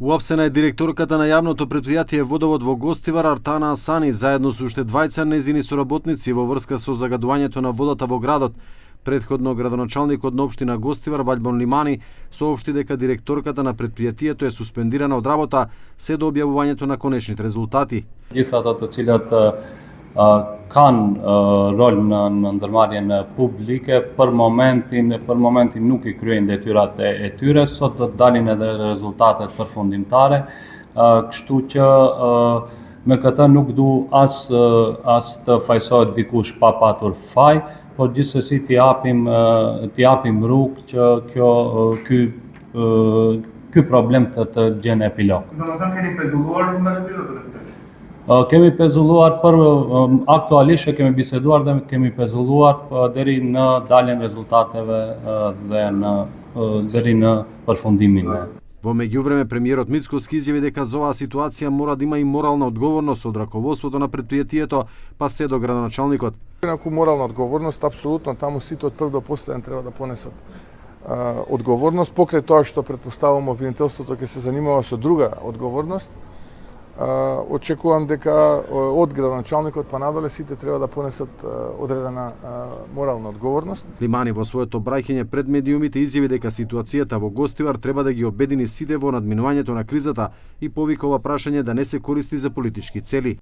Уапсена е директорката на јавното претпријатие Водовод во Гостивар Артана Асани заедно со уште двајца нејзини соработници во врска со загадувањето на водата во градот. Предходно градоначалникот на општина Гостивар Ваљбон Лимани соопшти дека директорката на претпријатието е суспендирана од работа се до објавувањето на конечните резултати. Gjithë ata të cilat kanë rol në ndërmarrjen publike, për momentin nuk I kryejnë detyrat e tyre, sot do të dalin edhe rezultatet përfundimtare, kështu që me këtë nuk du as të fajsohet dikush pa patur faj, por gjithsesi t'i japim rrugë që ky problem të gjen epilog. Domethënë keni pezulluar me detyrën? Kemi pezulluar aktualisht kemi biseduar dhe kemi pezulluar deri në daljen rezultateve dhe deri në përfundimin. Во меѓувреме премиерот Мицкоски изјави дека за оваа ситуација мора да има и морална одговорност од раководството на претпријатието, па се до градоначалникот. Ако морална одговорност, апсолутно таму сите од прв до последен треба да понесат одговорност, покрај тоа што претпоставувам обвинителството ќе се занимава со друга одговорност. Очекувам дека од градоначалникот па надоле сите треба да понесат одредена морална одговорност. Лимани во своето обраќање пред медиумите изјави дека ситуацијата во Гостивар треба да ги обедини сите во надминувањето на кризата и повика ова прашање да не се користи за политички цели.